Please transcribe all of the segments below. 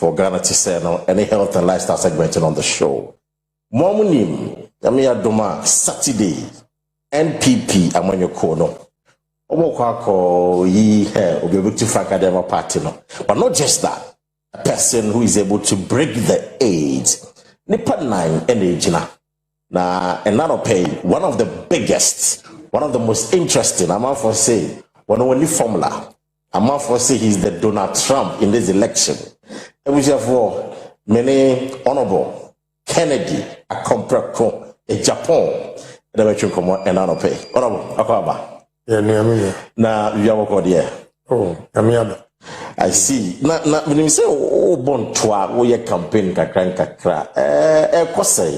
for Ghana to say no any health and lifestyle segment on the show. Momunim, Yamia Doma, Saturday, NPP, Amanyo Kono. Omo ye hair, Obi to Academy Party. No. But not just that, a person who is able to break the AIDS. Nipa 9 age na another pay one of the biggest, one of the most interesting. I'm out for say one only formula. I'm out for say he's the Donald Trump in this election. And we have for many honorable Kennedy, a compare Agyapong, the way you come on another pay. Honorable, Akwaba. Yeah, na you have got there. Oh, Amiada. I see. Na when you say oh bon toi, oh your campaign kakra.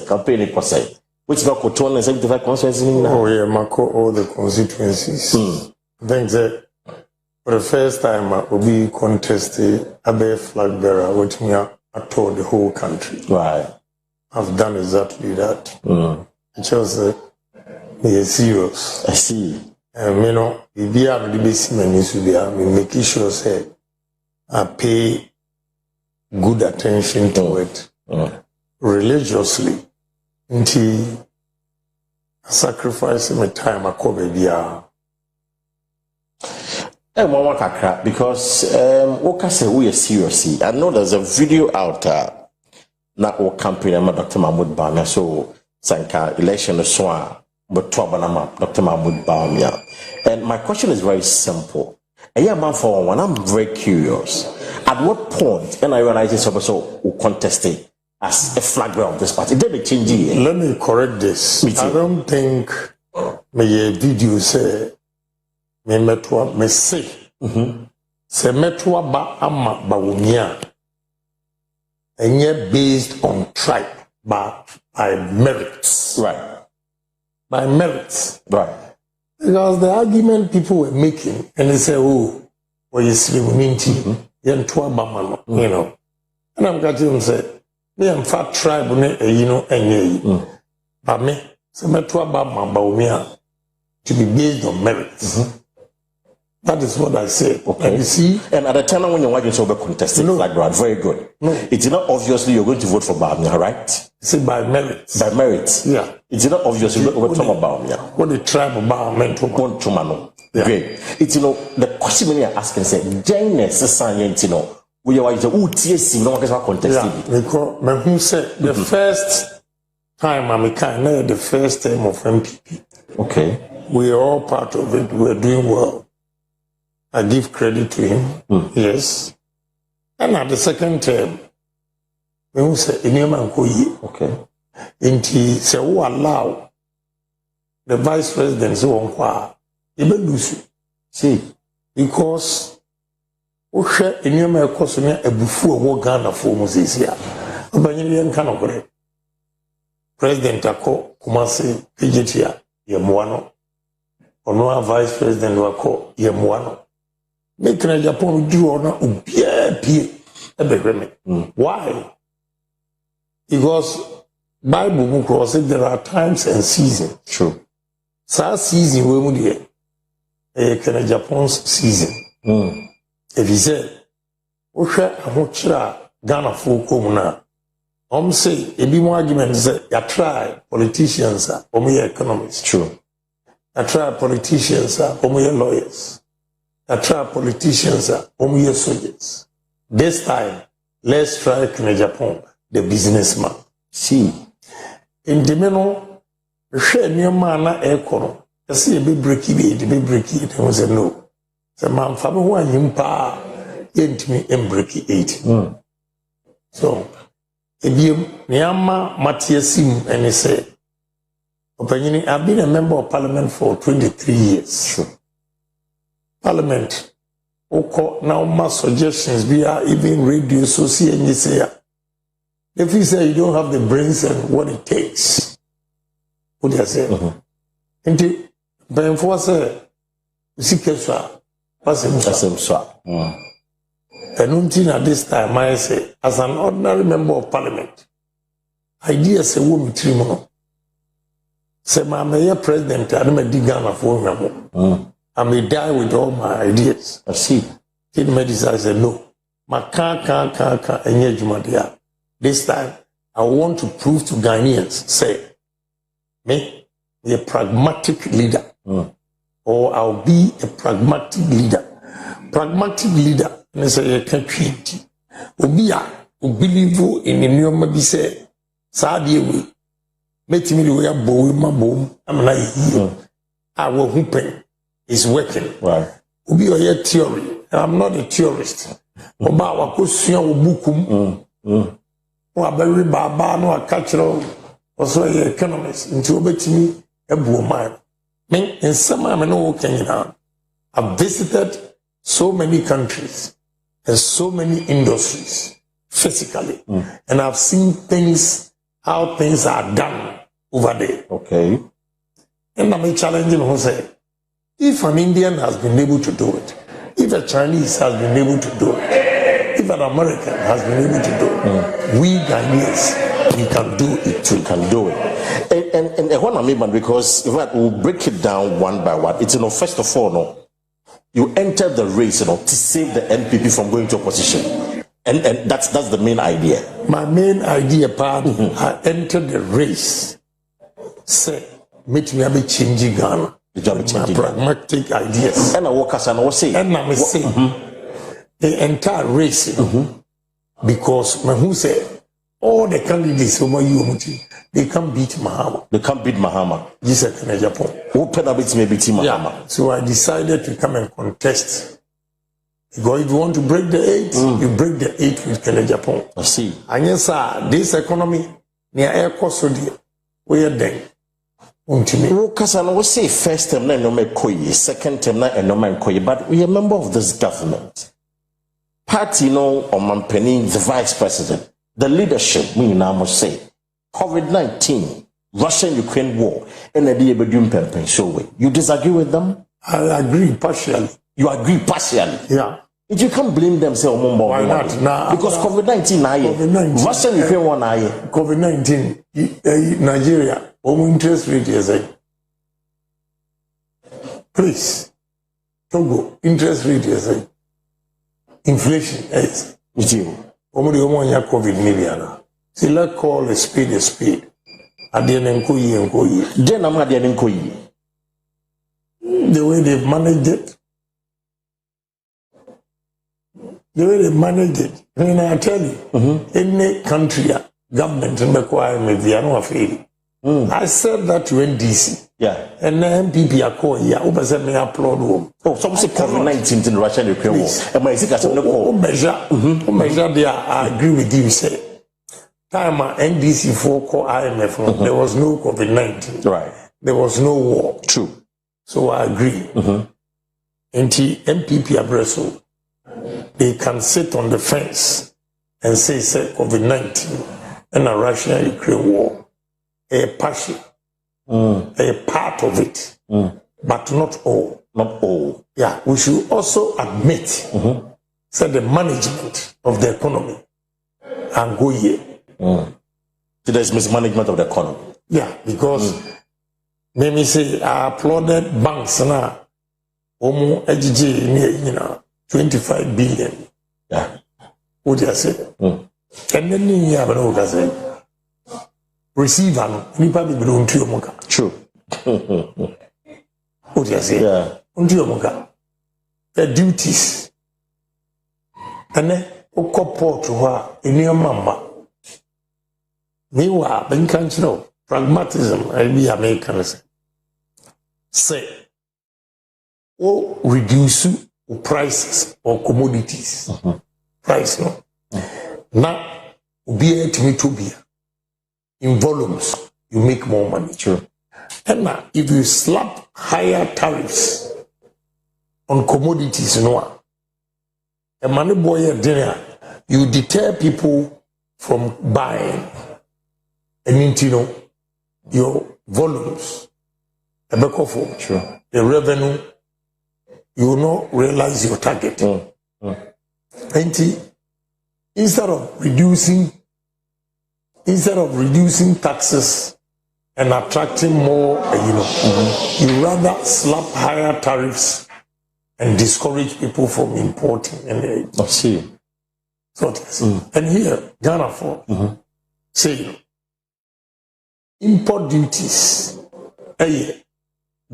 Campaign kosai. Which got 275 constituencies in now. Oh yeah, Mako all the constituencies. I think that for the first time I will be contested a flag bearer, which me I told the whole country. Right. I've done exactly that. It was me serious. I see. And you know, if you have the basic menus to be, I mean, making sure say I pay good attention to it religiously until sacrificing my time I call baby. Mama Kakra, because Oka say we are serious. I know there's a video out now or campaign Dr. Mahmoud Bawumia, so Sanka election is so but Dr. Mahmoud Bawumia. And my question is very simple. Man for one, I'm very curious. At what point, and I realize this also will contest it as a flag bearer of this party? Did they change it? Let me correct this. I don't think my video say me metwa me say. Se metwa ba ama Bawumia. And yet based on tribe, but by merits. Right. By merits. Right. Because the argument people were making, and they say, oh, well, you see, we need to, you know. And I'm going to say, me and fat tribe, you know, and but me, so me to Bawumia to be based on merits. That is what I say. Okay. And you see, and at the time when you're watching over contesting flag bearer, very good. No. It's not obviously you're going to vote for Bawumia, right? See, by merits. By merit. Yeah. It's not obvious you're going to vote for Bawumia. What the tribe about meant to Mano. Great. It's, you know, the question when you're asking, say, Jane, Sassan, you know, we are the UTS, no one can contest. Yeah, because my who said the first time I'm kind the first term of MPP. Okay. We are all part of it. We're doing well. I give credit to him. Yes. And at the second term, we who say, okay. And he said, who allow the vice president so on even lose. See, because we share in your mail cost me a before what Ghana for Moses here. But you can't agree. President Ako Kumasi Pijitia Yeboah or no vice president Wako Yeboah. Make Agyapong do or not why? Because Bible book said there are times and seasons. True. So season we would hear Agyapong's season. If he said, "Osha amochira Ghana folk come say a bit more argument say you try politicians or me economists. True. I try politicians or me lawyers. I try politicians or me soldiers. This time, let's try Agyapong, the businessman. See, in the middle, share near mana aircon. I see a big breaky, the big breaky, and was a no. The man for one yimpa, yent me and breaky 8. So, if you Niama Matiasim and he said, opinion, I've been a member of parliament for 23 years. Sure. Parliament, now my suggestions, we are even radio, so see, and you say, if you say you don't have the brains and what it takes, what do you say? And the enforcer, you see, pass him swap. And until at this time, I say, as an ordinary member of parliament, ideas a woman trimo. Say, my mayor president, I don't dig Ghana for him. I may die with all my ideas. I see. He may decide, say, no. Maka enye jumadia. This time, I want to prove to Ghanaians, say, me, a pragmatic leader, or I'll be a pragmatic leader. Pragmatic leader, and say a country. Obia, who believe in the new maybe say, Sadia we, make me the way I bow my boom. I'm like here. Our hooping is working. Right. Obi oye theory. I'm not a theorist. Oba wakusia ubukum. Wa beri baba no akachiro. Also a economist. Into obetimi ebu man. Me in some I know Kenya. I've visited so many countries and so many industries physically, and I've seen things, how things are done over there. Okay. And I'm challenging who say, if an Indian has been able to do it, if a Chinese has been able to do it, if an American has been able to do it, we Ghanaians, we can do it too. We can do it. And what I mean, because in fact, we'll break it down one by one. It's, first of all, you enter the race, to save the NPP from going to opposition. And that's the main idea. My main idea, I entered the race. Say, make me have a changing Ghana. My pragmatic ideas. And I walk as I say. And I'm saying the entire race, because who say all the candidates over you, they can't beat Mahama. They can't beat Mahama. This is Agyapong. Open a bit, maybe Mahama. Yeah. So I decided to come and contest. Because if you want to break the 8, you break the 8 with Agyapong. I see. And yes, sir, this economy near air cost, we are there. Because I will say first term na no koyi, second term na no koyi, but we are a member of this government. Party Omampeni, the vice president, the leadership, we now must say, COVID-19, Russian-Ukraine war, and the Yeboah Pempen show way. You disagree with them? I agree partially. You agree partially? Yeah. If you can't blame them, say, why not? Because COVID-19, Russian-Ukraine war, COVID-19, Nigeria. Interest rate is please, Togo, interest rate is inflation is COVID million. See, let's call a spade a spade. The way they've managed it. The way they managed it. I mean, I tell you, any country, government, and they are not failing. I said that to NDC. Yeah. And the MPP are calling. Yeah, who said me applaud them. Oh, some say COVID-19 in the Russian-Ukraine war. And my sister said, "Oh, measure there. I agree with you." Say, time NDC for call IMF. There was no COVID-19. Right. There was no war. True. So I agree. And the MPP address, they can sit on the fence and say COVID-19 and a Russian-Ukraine war. A passion, a part of it, but not all. Not all. Yeah, we should also admit that the management of the economy and go here. So there's mismanagement of the economy. Yeah, because maybe say I applauded banks now. 25 billion. Yeah. What do you say? And then you have an say. Receiver, nipa be below unto your True. What do you say? Yeah. Unto your the duties. And then, port to her in your mama. Meanwhile, Ben can't pragmatism, I be Americans. Say, reduce prices or commodities. Price, no. Now, be it me to be. In volumes, you make more money. True. And now, if you slap higher tariffs on commodities, a money boy at dinner, you deter people from buying. And your volumes, True. the revenue, you will not realize your target. And instead of reducing taxes and attracting more, you rather slap higher tariffs and discourage people from importing. I see. So, and here, Ghana for say import duties,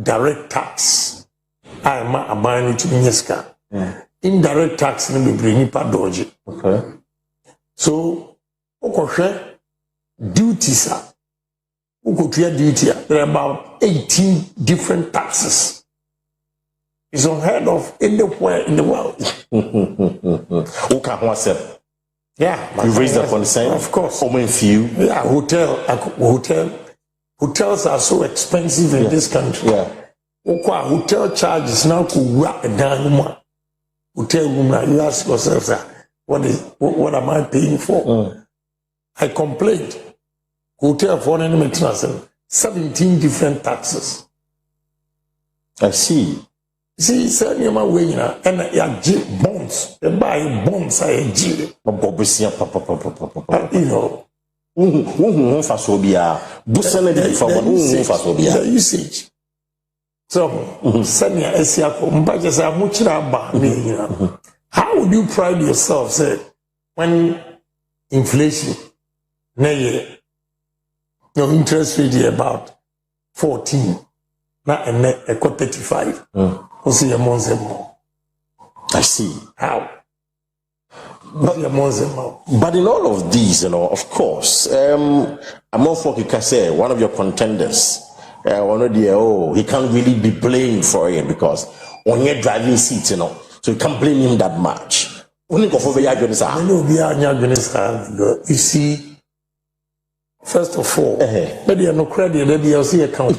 direct tax. I am a buying to Mineska. Indirect tax will bring it dodgy. Okay. So, duties are. Duty, there are about 18 different taxes. It's unheard of anywhere in the world. Who can accept? Yeah, You raise the concern, of course. Few. Yeah, hotels are so expensive in this country. Yeah. Hotel charges now could wrap a down hotel room. You ask yourself, what am I paying for? I complained. Hotel for an maintenance, 17 different taxes. I see. See, send your way now, and I bonds. They buy bonds. You know. The usage. So, send your SCA. How would you pride yourself, say, when inflation, your interest rate is about 14, now a 35. See a month more. I see. How? But in all of these, of course, Amon Fokikase, one of your contenders, he can't really be blamed for it because on your driving seat, so you can't blame him that much. You see, first of all, maybe no credit, maybe I'll see account.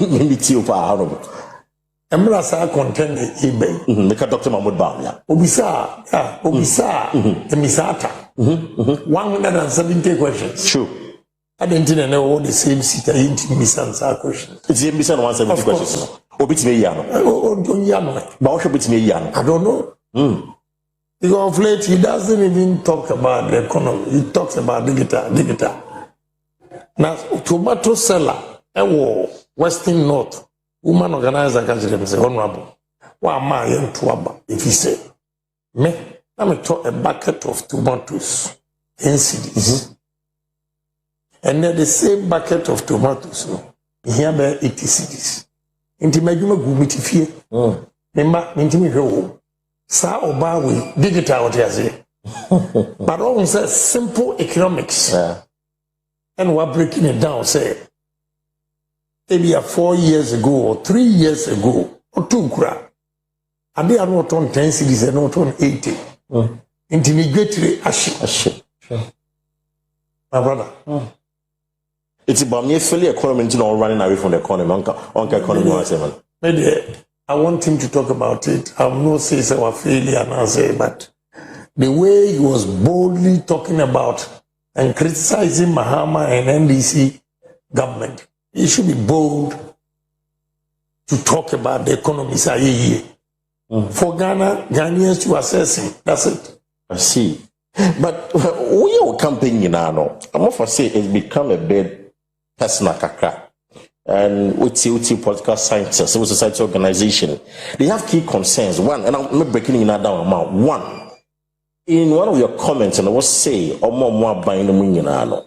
Emrasa contend eBay. Make a Dr. Mahmoud Bawumia. Obisa, Emisata. 170 questions. True. I didn't know all the same seat. I didn't miss answer questions. It's the Misa 170 questions. Obit me Yano. I don't know. Because of late, he doesn't even talk about the economy. He talks about digital. Now, tomato seller, Western North. Woman organizer can say, Honorable, why am I in trouble? If he say, me, I'm talk a bucket of tomatoes, 10 cedis. And then the same bucket of tomatoes, here by 80 cedis. Into my gumiti fear. Remember, into me go. Sa obawi, digital, what you say. But all says simple economics. And we're breaking it down, say. Maybe 4 years ago or 3 years ago or 2 crap. And they are not on 10 cities and not on 80. Intimidatory ashi. My brother. It's about me fully economy not running away from the economy. Economy. Maybe I want him to talk about it. I'm not saying it's our failure and I say, but the way he was boldly talking about and criticizing Mahama and NDC government. He should be bold to talk about the economy. For Ghanaians to assess him. That's it. I see. But we are campaigning now. I'm not for say it's become a bit personal kakra. And with political scientists, civil society organization, they have key concerns. One, and I'm not breaking it down amount. One, in one of your comments, and I was say, more buying the money now.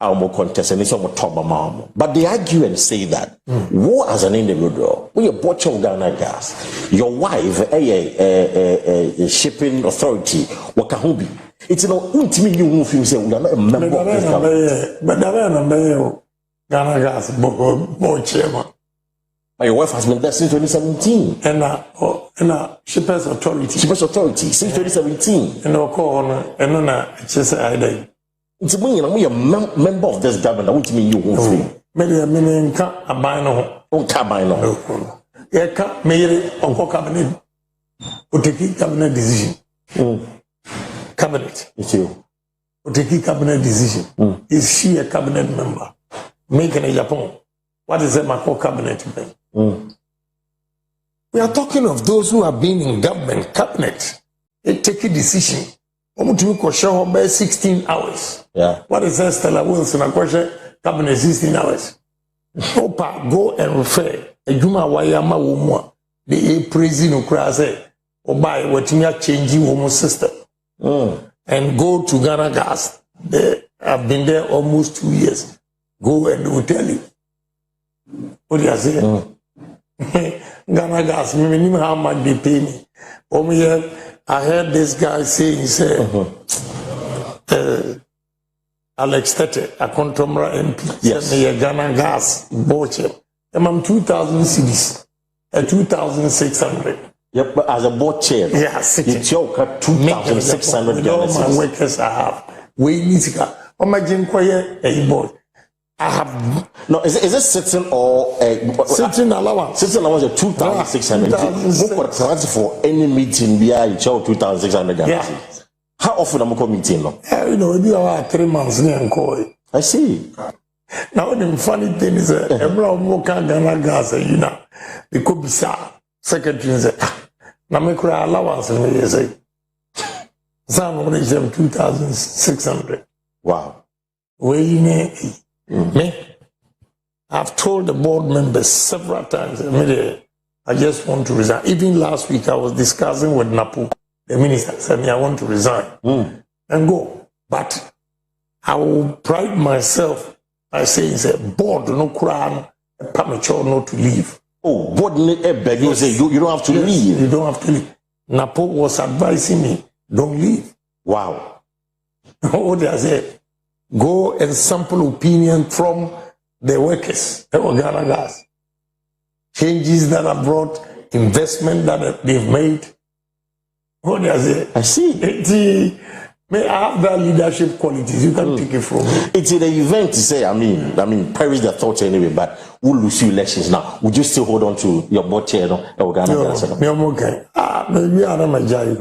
Contest and it's top amount. But they argue and say that war as an individual, when you're botching Ghana gas, your wife, a shipping authority, what can be? It's an ultimate you move you say we are not a member of this government. But the Ghana gas board chairman. But your wife has been there since 2017. And shippers authority. Shippers authority since 2017. And it's just I it's a member of this government. I want to mean you won't maybe a minute can't buy no. Yeah, can't make Uncle Cabinet. Take cabinet decision. Cabinet. It's you. Take cabinet decision. Is she a cabinet member? Making a Agyapong. What is my cabinet? We are talking of those who have been in government, cabinet. They take a decision. 16 hours. Yeah. What is that, Stella Wilson? I question cabinet 16 hours. Opa, go and refer. A Juma Wayama Wumwa. The praising of Krase. Or by what you are changing woman system. And and go to Ghana Gas. I've been there almost 2 years. Go and they will tell you. What do you say? Ghana Gas, I mean, how much they pay me. I heard this guy say, he said, Alex Tete, a Contomra MP, sent me a Ghana Gas voucher. I'm 2,000 cedis, 2,600. Yep, but as a board chair, yes, it's your 2,600. With all my workers I have. We need to imagine quiet a board. I have no. Is it sitting or sitting allowance? Sitting allowance of 2,600. For any meeting, we are 2,600. Yeah. How often am I meeting? No? You know, we are 3 months near call. I see. Now the funny thing is, everyone who can Ghana Gas, you know, the could be secretary say, now me cry allowance and they say, some of them 2,600. Wow. Me, I've told the board members several times, I just want to resign. Even last week, I was discussing with Napu, the minister said, I want to resign and go. But I will pride myself by saying, board no cry, permature not to leave. Oh, board beg you say you don't have to leave. You don't have to leave. Napo was advising me, don't leave. Wow. What did I say? Go and sample opinion from the workers. Ghana Gas. Changes that are brought, investment that they've made. What did I say? I see. May I have that leadership qualities? You can take it from me. It's in the event to say, I mean, perish the thought anyway, but we'll lose you elections now. Would you still hold on to your board chair? No, okay. Maybe I don't enjoy it.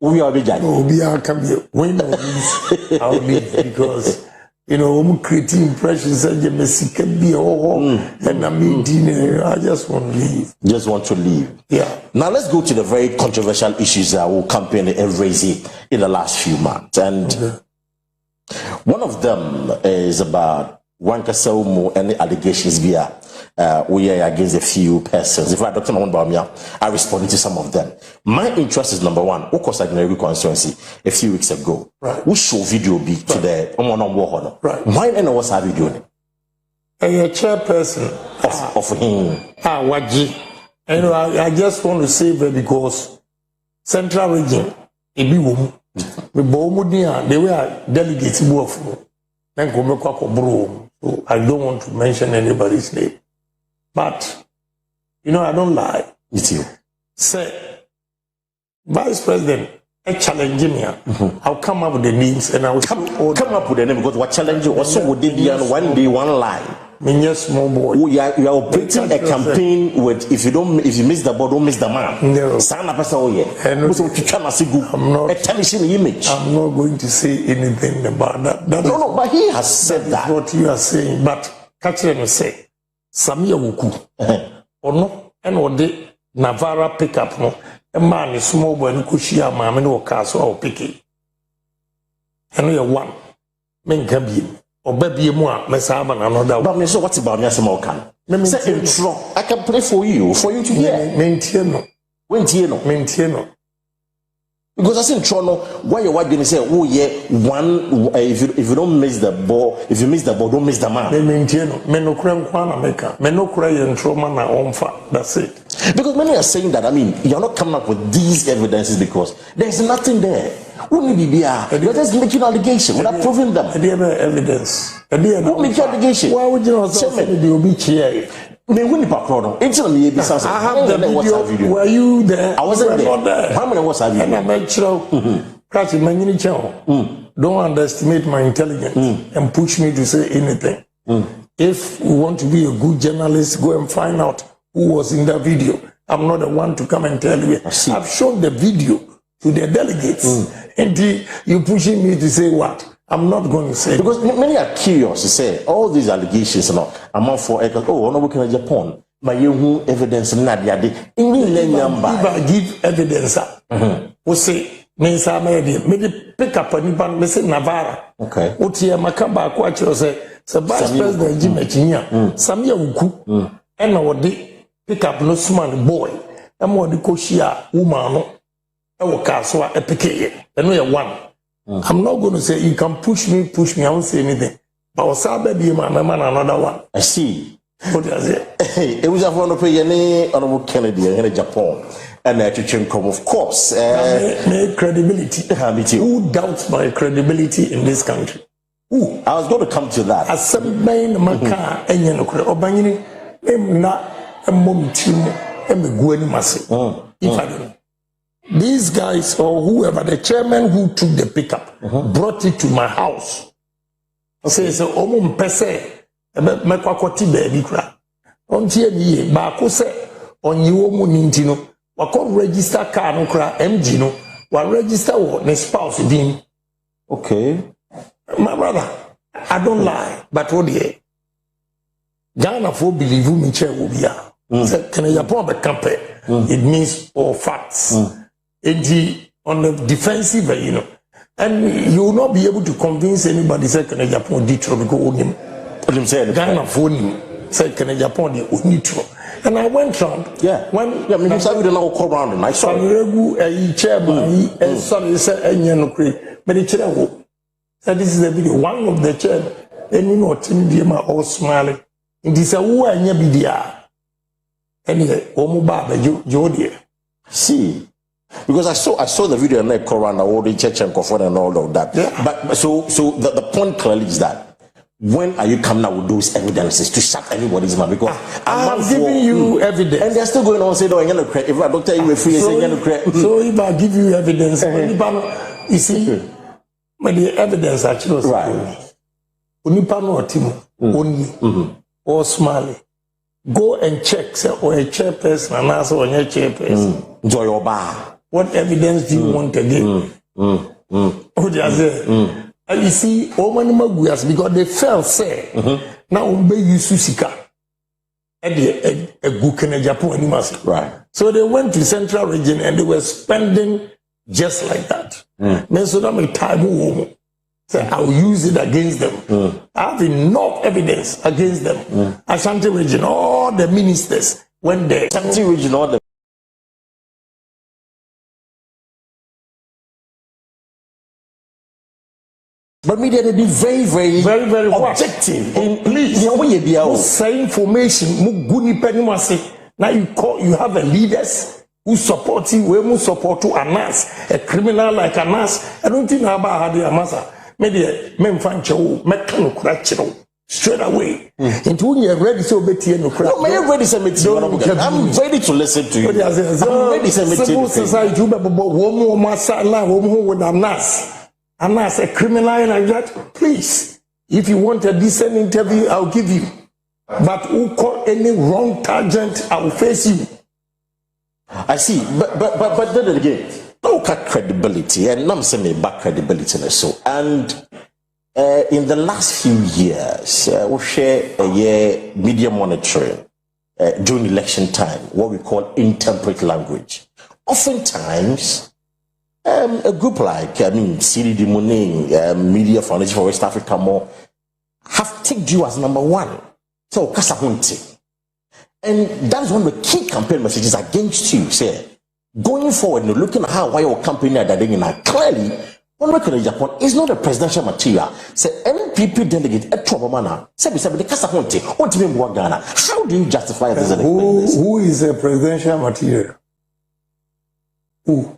We are big. No, we are coming. When I lose, I'll leave because, you know, I'm creating impressions and you may be and I'm eating. I just want to leave. Just want to leave. Yeah. Now let's go to the very controversial issues that will campaign and raise in the last few months. And one of them is about Wankasaumu and the allegations via we are against a few persons. In fact, Dr. Samira Bawumia, I responded to some of them. My interest is number one, of course, I can constituency a few weeks ago. Right. We show video be to the war. Right. Why and what's our video? A chairperson of him. Waji. You know, I just want to say that because Central Region, they were delegates so I don't want to mention anybody's name. But, you know, I don't lie. It's you. Say, Vice President, I challenge me. I'll come up with the names and I'll come up with the name because what challenge you also would be on one day, one lie. Small boy. You are operating a campaign with if you miss the ball, don't miss the man. No. I'm not a television image. I'm not going to say anything about that. No, but he has said that. What you are saying, but catch them say. Samia Wuku, or no, and or the Navara pickup no, a man is small boy and Kushia Mamma or Castle or Picky. And we are one, men can be, or baby more, Messam and another. But so what's about Yasamokan? I can play for you to hear. Maintiano. Maintiano. Because I said, Trono, why you going to say, oh, yeah, one, if you don't miss the ball, if you miss the ball, don't miss the man. That's it. Because many are saying that, you're not coming up with these evidences because there's nothing there. You're just making allegations without proving them. Evidence. Who make allegation? Why would you not say you'll be here? I have the video. Were you there? I wasn't there. How many was I? Don't underestimate my intelligence and push me to say anything. If we want to be a good journalist, go and find out who was in that video. I'm not the one to come and tell you. I've shown the video to the delegates. And you pushing me to say what? I'm not going to say. Because many are curious to say, all these allegations, I'm not for, I'm not working at Agyapong. But you evidence in that. If I give evidence, we say, maybe pick up a new say Navarra. Okay. Utia Makamba, what you say, Vice President Jimmy Chinya, Samia Wuku, and I would pick up no small boy, and what the Koshia woman, our castle, a picket, and we are one. I'm not going to say you can push me, I won't say anything. But Osabe be man another one. I see. What does it? It was a one of Honorable Kennedy in Agyapong. And of course, my credibility. Who doubts my credibility in this country? Who? I was going to come to that. As some main maka and Yanoko or Bangini, not a mom team and the Gwen Massey. If I don't know. These guys or whoever, the chairman who took the pickup, brought it to my house. Says, Omum Pese, Mekwakoti baby cry. On TNE, Bakose, on you Nintino. Wako register car no kra MG no wa register wo ne spouse bin. Okay. My brother, I don't lie, but what the Ghana for believe me chair will be a. Say can Yeboah be campaign? It means all facts. On the defensive, you know. And you will not be able to convince anybody say can Yeboah ditro because onim. Ghana for him say can Yeboah di onitro. And I went round. Yeah. When I mean, I'm sorry, don't call around and I saw a chairman, and sorry, said, and you but the chair. So this is the video. One of the chair, and you know, Tim all smiling. And this is who I never be there. Anyway, Omubaba, Jody. See, because I saw the video and I call around all the church and comfort and all of that. Yeah. But so the point clearly is that. When are you coming out with those evidences to shut anybody's mouth? Because I'm giving you evidence. And they're still going on saying, oh, I'm going to credit. If a doctor, you were free, saying, I'm going to credit. So if I give you evidence, you see, but the evidence actually right. Unipano or Timo, only, or Smiley. Go and check, say, or a chairperson, and ask or a chairperson. Enjoy your bar. What evidence do you want again? What do you say? And you see, all many maguas because they felt say now umbe Susika and a good in Japan animals. Right. So they went to Central Region and they were spending just like that. Men so that my time say I will use it against them. I have enough evidence against them. Ashanti Region, all the ministers went there. Ashanti Region, all the but media they be very objective. Please, say information. Now you have a leaders who support you, we must support to Anas, a criminal like Anas. I don't think about how the Amasa. Maybe men find you, mechanical straight away. Into when you're ready to obey you, no, ready to meet you. I'm ready to listen to you. I'm ready to meet you. Society, but one more with Anas. And as a criminal like that, please, if you want a decent interview, I'll give you. But who call any wrong tangent, I will face you. I see, but then again, look at credibility, and I'm saying back credibility so. And in the last few years, we share a year media monitoring during election time, what we call intemperate language. Oftentimes. A group like, CDD Muning, Media Foundation for West Africa more, have taken you as number one. So, Kasahunti. And that's one of the key campaign messages against you, say, going forward, looking at how why your campaign are doing now, clearly, when we in Japan, it's not a presidential material. Say, MPP delegate, a trouble manner, say, the Kasahunti, what do you mean, Ghana? How do you justify this? Who is a presidential material? Who?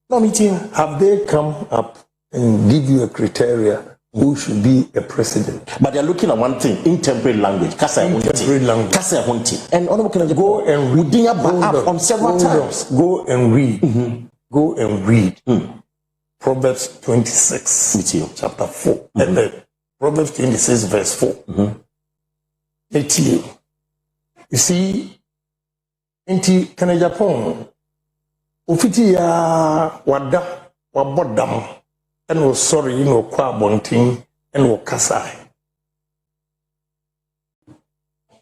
No, me too. Have they come up and give you a criteria who should be a president? But they're looking at one thing, intemperate language. Intemperate language. And go and read on several times. Go and read. Go and read. Proverbs 26, me too. chapter 4. And then Proverbs 26, verse 4. You see, into Agyapong. Ufiti ya wada wabodam and was sorry kwa bonting and was kasai.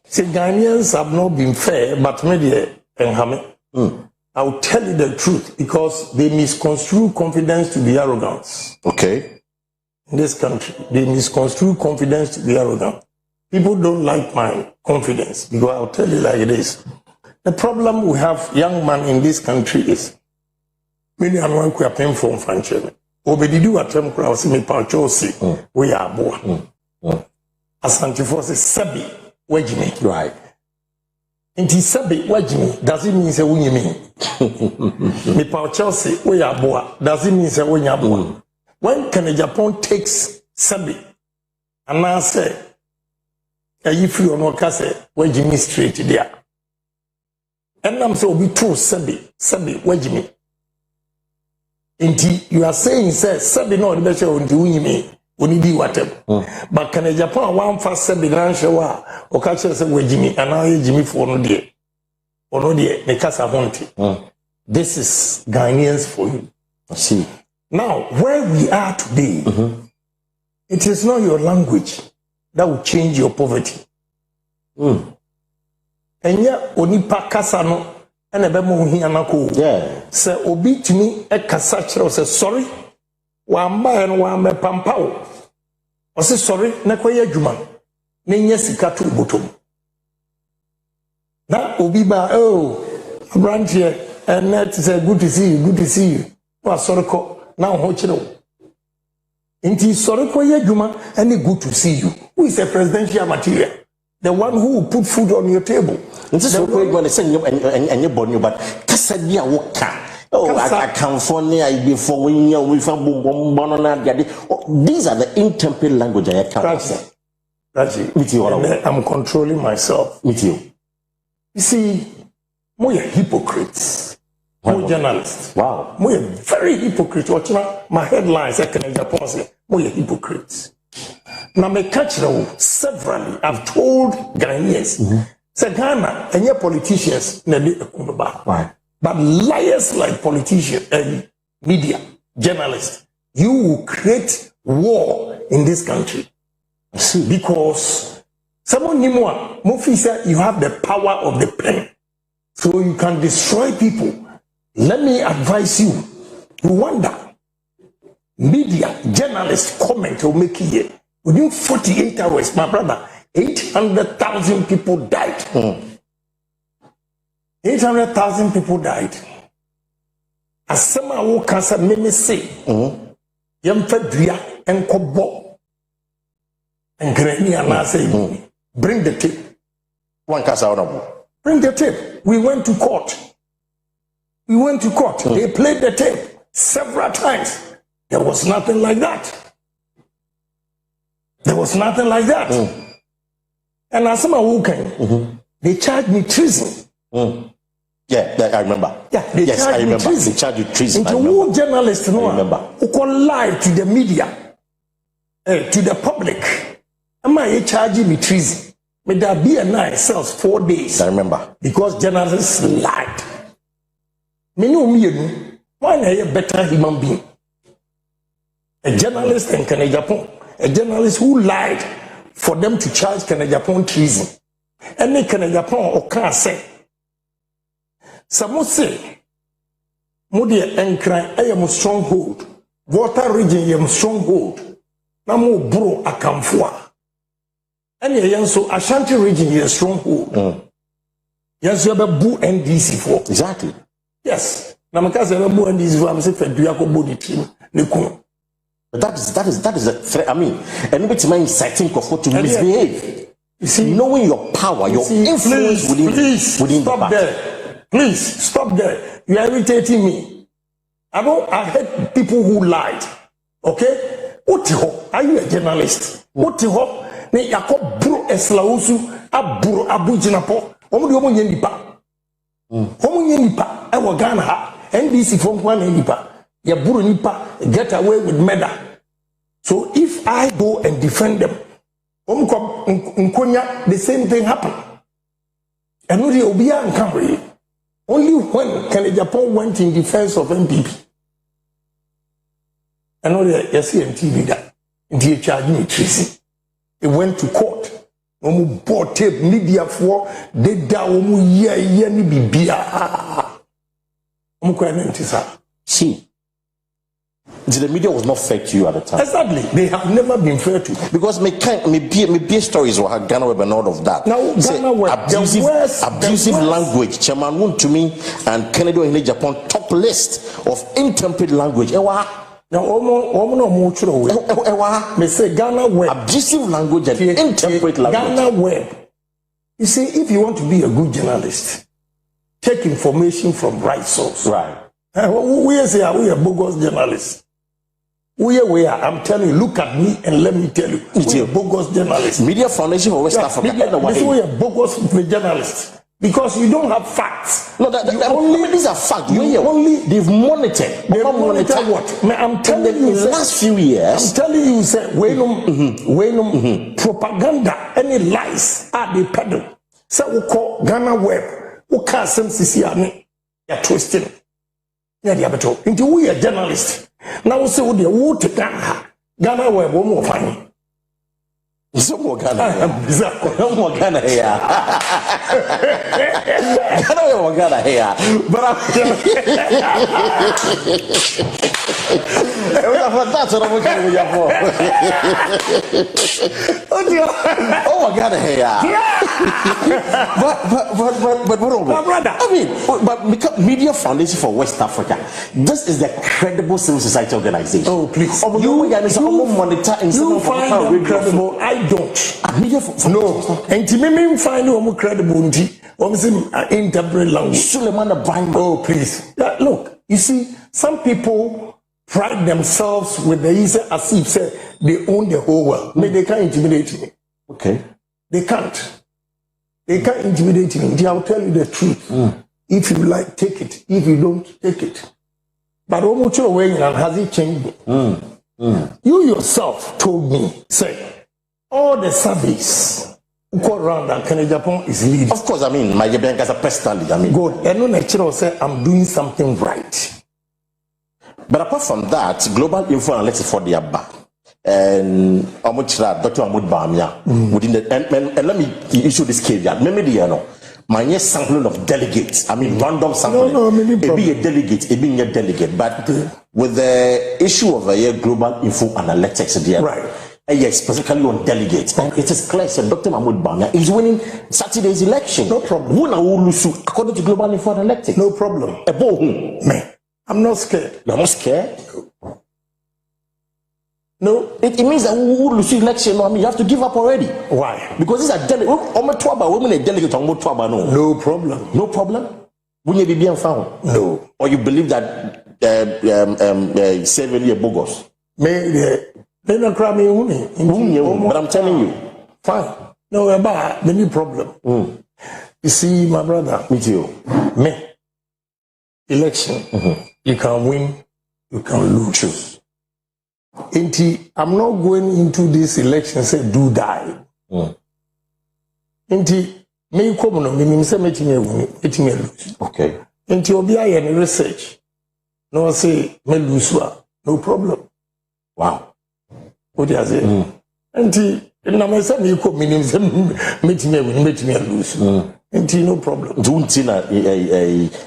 See, Ghanaians have not been fair, but media and hame. I'll tell you the truth because they misconstrue confidence to be arrogance. Okay. In this country, they misconstrue confidence to be arrogant. People don't like my confidence because I'll tell you like it is. The problem we have, young man in this country is many are one who are paying for franchise. obedidi watem kura se me pa chose we ya aboa asante for say sabi wajimi Right. Inti sabi wajimi does it mean say wunyimi me pa Chelsea we ya aboa does it mean say wunya aboa when can Agyapong takes sabi and now say you free on what say wajimi straight there and I'm so be true sabi wajimi inti you are saying say sabi no the better on the wunyimi onidi watem but can Agyapong one fast sabi na shewa o ka say wajimi and now wajimi for no there ono there me kasa honti this is Ghanaians for you. I see. Now where we are today it is not your language that will change your poverty enya onipa kasa no ene be mo hia na ko se obi timi e kasa kire se sorry wa mba no wa me pampawo o se sorry na koye adwuma na nya sika to botom na obi ba branch here and net say good to see you wa sorry ko na ho kire wo inti sorry koye adwuma and good to see you who is a presidential material. The one who will put food on your table. This is what we're going to say, and you born you, but Casadia Woka. Oh, I come for near before when you with a boom. These are the intemperate language I can't say. With you, I'm controlling myself. With you. You see, more hypocrites, more journalists. Wow. More very hypocrites. Watch my headlines, I can Agyapong say, more hypocrites. Now, me catch severally. I've told Ghanaians, say Ghana and your politicians, but liars like politicians and media, journalists, you will create war in this country. Because someone Mofi said you have the power of the pen, so you can destroy people. Let me advise you. Rwanda, media, journalists comment or make it. Within 48 hours, my brother, 800,000 people died. 800,000 people died. As someone who can say, me say, Yamfadria and Kobo and Granny and I say, bring the tape. One casa honorable. Bring the tape. We went to court. They played the tape several times. There was nothing like that. And as someone who can, they charged me treason. Yeah, I remember. Yeah, they charged me treason. They charged you treason. Into who journalists who can lie to the media, to the public. Am I charging me treason? May there be a night sells 4 days. I remember. Because journalists lied. Me know why are you a better human being? A journalist in Agyapong. A journalist who lied for them to charge Agyapong treason. And they Agyapong or can't say. Some say, Modia and cry, I am a stronghold. Water region, I am a stronghold. Namu bro akamfua. And so Ashanti region is a stronghold. Yes, you have a boo NDC for. Exactly. Yes. Namakaze have a boo NDC for. I'm saying for Duako body team. But that is a threat. I mean, anybody mind inciting Kwaku to misbehave. You see, knowing your power, your influence within stop the party. there. Please stop there. You are irritating me. I hate people who lied. Okay? Utiho, are you a journalist? Utiho, ne yako bro eslausu aburo abujinapo. Omo yenipa. Omo yenipa. I was Ghana ha. NDC from one yenipa. Ya buru nipa get away with murder. So if I go and defend them, the same thing happen. And only when Agyapong went in defense of MPP. And only you see MTV that they charged me treason. It went to court. Bought tape media for they down See. The media was not fair to you at the time. Exactly. They have never been fair to you. Because me stories were Ghana Web and all of that. Now, Ghana Web, abusive language. Chairman Woon to me and Kennedy in Japan top list of intemperate language. Now, no more true. Me say Ghana web. Abusive language and intemperate language. Ghana web. You see, if you want to be a good journalist, take information from right source. Right. We say we are bogus journalists. We are. I'm telling you, look at me and let me tell you, we are bogus journalists. Media Foundation for West Africa. We are bogus journalists. Because you don't have facts. No, these are facts. They've monitored. They monitor what? I'm telling you, in the last few years. I'm telling you, sir, propaganda, any lies are they peddle. So we call Ghana web. We can't see you're twisting. Into we are journalists. Now we say we take Ghana web, one more fine. Some more Ghana here. More Ghana here. Ghana here. But that's what I'm looking at. Oh, Ghana here. But my brother. I mean, but Media Foundation for West Africa. This is the credible civil society organization. Oh, please. You monitor and you find them credible. I don't. No. And to me, find them credible. Interpret language. Oh, please. Look, you see, some people pride themselves with the easy as if say they own the whole world. They can't intimidate me. Okay. They can't. They can't intimidate me. I'll tell you the truth. If you like, take it. If you don't, take it. But has it changed? You yourself told me, say, all the surveys who go around that Agyapong is leading. Of course, I mean, my Yeboah as a personality. I mean, good. And no natural say I'm doing something right. But apart from that, global info analytics for the ABBA and Dr. Bawumia within the and let me issue this caveat. Maybe my sampling of delegates. I mean, random sampling. It be a delegate, it being a delegate. But with the issue of global info analytics, right? Yes, specifically on delegates. And it is clear that Dr. Bawumia is winning Saturday's election. No problem. According to global info analytics. No problem. Man, I'm not scared. You're not scared? No. It means that we will lose election. I mean, you have to give up already. Why? Because these are delegates. No problem. No problem? Wouldn't you be being found? No. Or you believe that saving bogus? But I'm telling you. Fine. No, about the new problem. You see, my brother. Me too. Me. Election. You can win, you can lose. True. I'm not going into this election say do die. Me come no me say me lose. Okay. Obi any research. No say me lose no problem. Wow. What do you say? Na me say me come me say me lose. No problem. Don't see na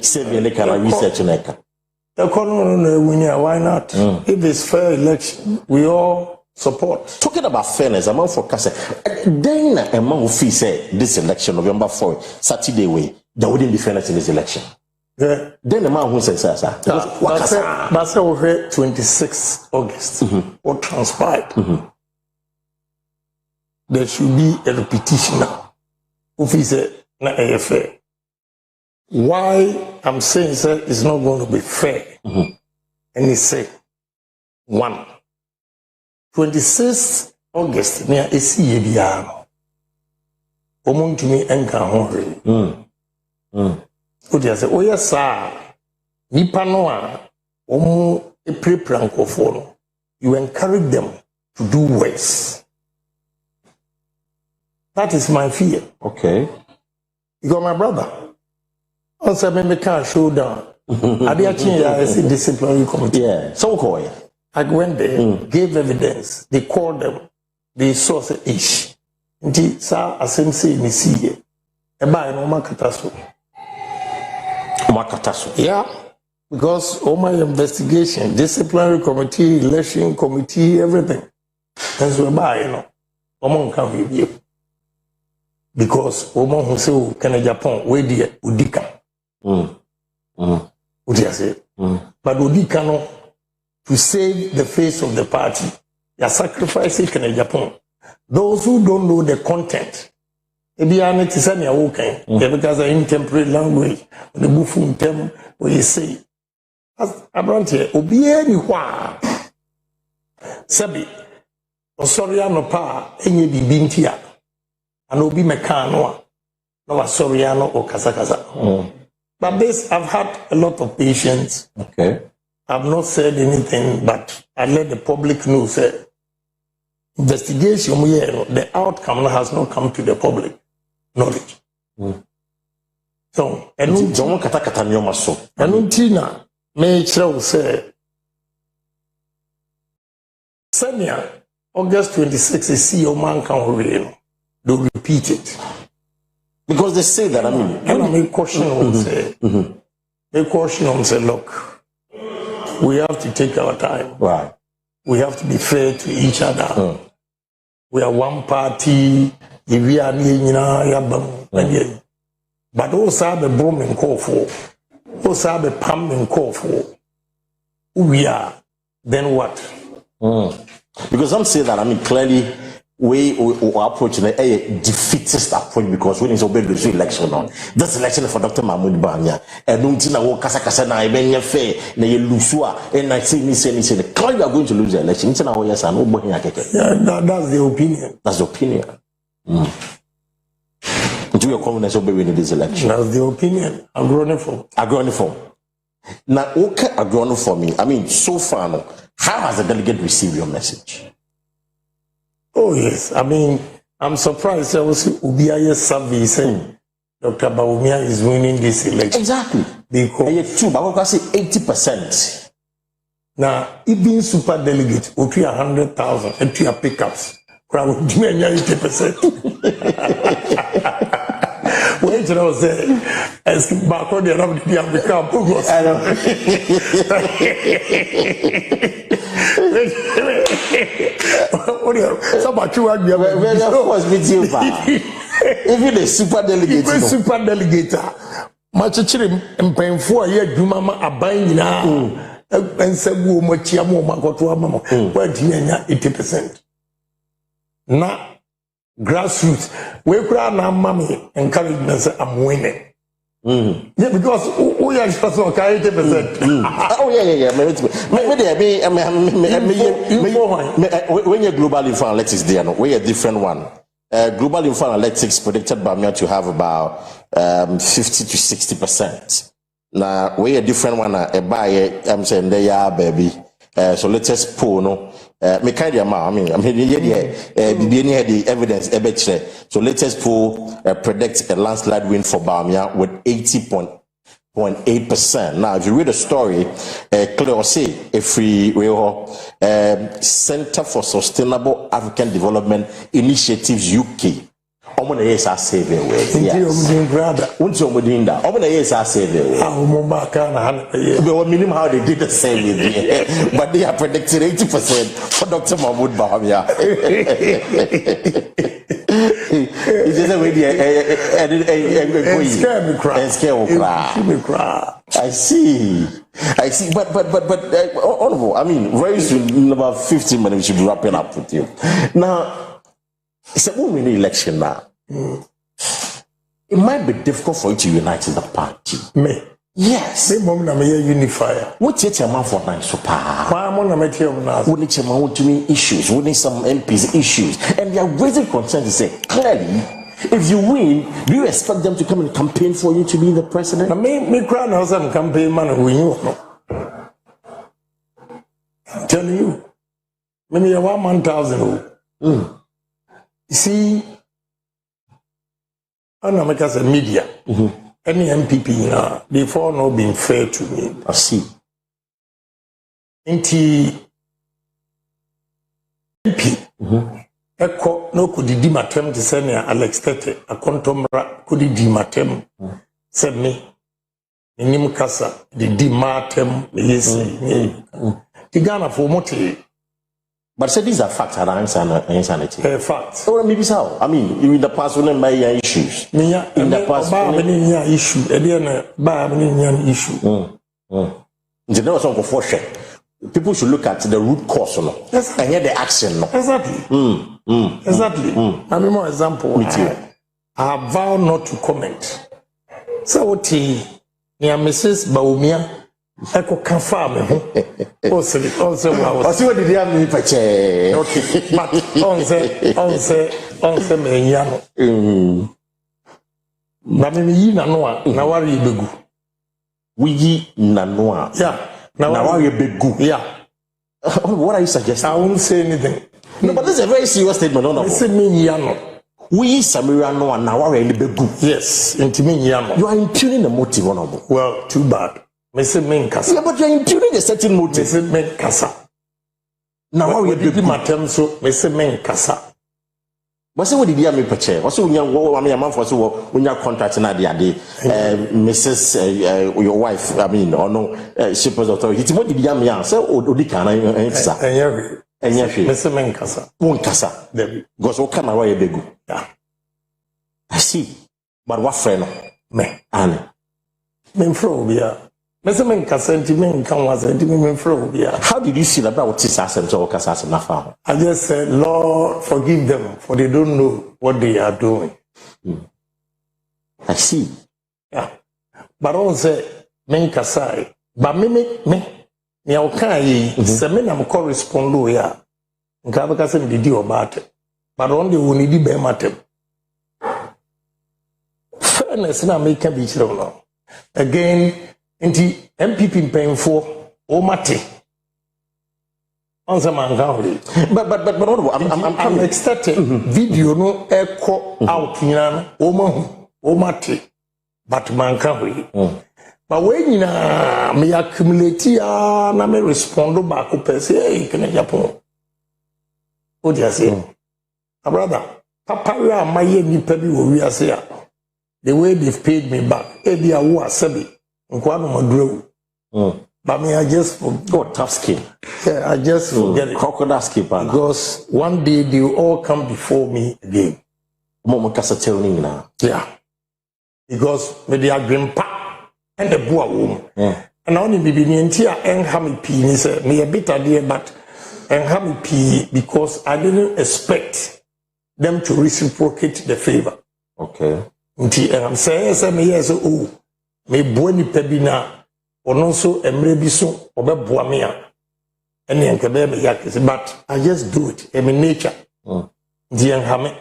say kind of research neka. Why not? If it's fair election, we all support. Talking about fairness, I'm for Kase. Then a man who feels this election, November 4, Saturday way, there wouldn't be fairness in this election. Yeah. Then the man who says, but say over 26 August, what transpired? There should be a repetition now. Who feels not fair. Why I'm saying that it's not going to be fair. And he say, 26th August, near a CABR. Omong to me and can hurry. What you say? Oh, yes, sir. Nipanoa, Omo, a pre-pranko for you encourage them to do worse. That is my fear. Okay. You got my brother. Also, I can't show down. I see disciplinary committee. Yeah, so call. I went there, gave evidence. They called them. They saw the ish. Indeed, sir, as I'm saying, you see it. About no catastrophe. Yeah, because all my investigation, disciplinary committee, election committee, everything. That's why Oman can review. Because Oman who say, can Agyapong, where the Udika. What do you say? But Udika no, to save the face of the party. They are sacrificing Agyapong. Those who don't know the content, because of intemperate language, the buffon term, where you say, as Abrante, Obieni Hua Sabi, Osoriano Pa, any Bintia, and Obi Mecanoa, no Soriano or Casacasa. But this, I've had a lot of patience. Okay. I've not said anything, but I let the public know, say, investigation, the outcome has not come to the public knowledge. So, and Tina may say, Sanya, August 26th, is CEO man can do repeat it. Because they say that, and I make caution on say, make caution on say, look, we have to take our time. Right. We have to be fair to each other. We are one party. We are but also have a bomb and call for. Also have a pump and call for. Who we are, then what? Because I'm saying that, clearly, we are approaching a defeatist approach because when it's obeyed the election on this election for Dr. Mahmoud Bawumia and Nuntina wo kasa kasa na ebenya fair na ye lusua and I say clearly we are going to lose the election. Ntina wo yes and no bohin akeke. Yeah, that's the opinion. That's the opinion. Do your confidence obey winning this election? That's the opinion. Agree for. Now, okay, agree for me. So far, how has the delegate received your message? Oh, yes. I'm surprised. I was Ubiaye Savi saying Dr. Bawumia is winning this election. Exactly. Because true, but I say 80%. Now, even super delegates, we 100,000 and 2 pickups. Crowd 80%. Wait till I was asking back on the other become I know. Even the super delegate. Even super delegate. Machichirim and painful a year, Jumama Abain now. And Sabu Machiamo Makotua Mama. Where 80%. Now, grassroots. We cry now, mommy, encourage me say I'm winning. Yeah, because we are just 80%. Oh yeah. When you're global info analytics, there, we're a different one. Global info analytics predicted by me to have about 50 to 60%. Now we're a different one. I'm saying they are baby. So latest poll, no. Me kind of the evidence. So latest poll predicts a landslide win for Bawumia with 80.8%. Now, if you read the story, clear say if we Center for Sustainable African Development Initiatives UK. Omona yes I say very well. Yes. Until Omodinda. Omona yes I say very well. But minimum how they did the same with me. But they are predicting 80% for Dr. Mahmoud Bawumia. It's just a way I see. But honorable, very soon, in about 15 minutes, we should be wrapping up with you. Now, it's a woman election now. It might be difficult for you to unite in the party. Me? Yes. Me mom na me unifier. What's your man for nine so far? Why am I not here now? We need want to mean issues. We need some MPs issues, and they are raising concerns to say clearly, if you win, do you expect them to come and campaign for you to be the president? Now, me crown house and campaign man who you know. I'm telling you, maybe 1,000. You see, I'm not making a media. Any MPP now, they fall not being fair to me. I see. Inti MP. Eko no could di matem to send Alex Tete a contomra could di matem. Said me. Nim kasa di matem yes. Tigana for moti. But say these are facts and insanity. Facts. Or maybe so. I mean, in the past, when buy issues. In the past, issue. Issue. The never song for share. people should look at the root cause, no? Yes. And hear the action, no? Exactly. Exactly. I mean, more example. Me too. I vow not to comment. So what he near Mrs. Bawumia, Echo can farm him. Also, I see what did you have me pache. Okay, but on say me yano. Na me yi na noa na wari begu. We yi na noa. Yeah. Na wari begu. Yeah. What are you suggesting? I won't say anything. No, but this is a very serious statement. No, I say me yano. We Samira no and now are begu. Yes, intimate yano. You are impugning the motive, honorable. Well, too bad. Me say men kasa. Yeah, but you are impugning a certain motive. Me say men kasa. Now we did my term so me say men kasa. But say what did you make per chair? What's when you I mean a man for so when you contract na the Mrs. Your wife, I mean, or no shippers authority. What did you mean? Say Odi kana enfisa. Enya me say men kasa. Won kasa. Debi. Because what can I begu? Yeah. I see. But what friend? Me. And men fro bia. Me say men kasa nti men kan was nti men fro bia. How did you see that what this asem so kasa asem na fa? I just said, Lord, forgive them, for they don't know what they are doing. I see. Yeah. But also, men kasai. But me, ni okay, se me na correspond lo ya. Nka ba kase me di obate. But on the woni di be matem. Fairness na make can be chiro no. Again, nti MPP mpemfo o mate. But I'm expecting video no echo out nyana o mate but man can we but when na me accumulate ya na me respond back per say can Agyapong o dia say brother papa we am my nipa bi wo wi ase ya the way they've paid me back e dia wo asabi nkwa no maduro but me I just got tough skin. Yeah, I just forget it. Crocodile skin, because one day they will all come before me again. Yeah. Because with their grandpa and the boy woman. And only be near and hammy pee, say, me a bit idea, but and hammy pee because I didn't expect them to reciprocate the favor. Okay. And I'm saying, yes, oh, me buoni pebina. Or so emrebiso or boamia and yakis, but I just do it. I'm in nature. Dian Hame.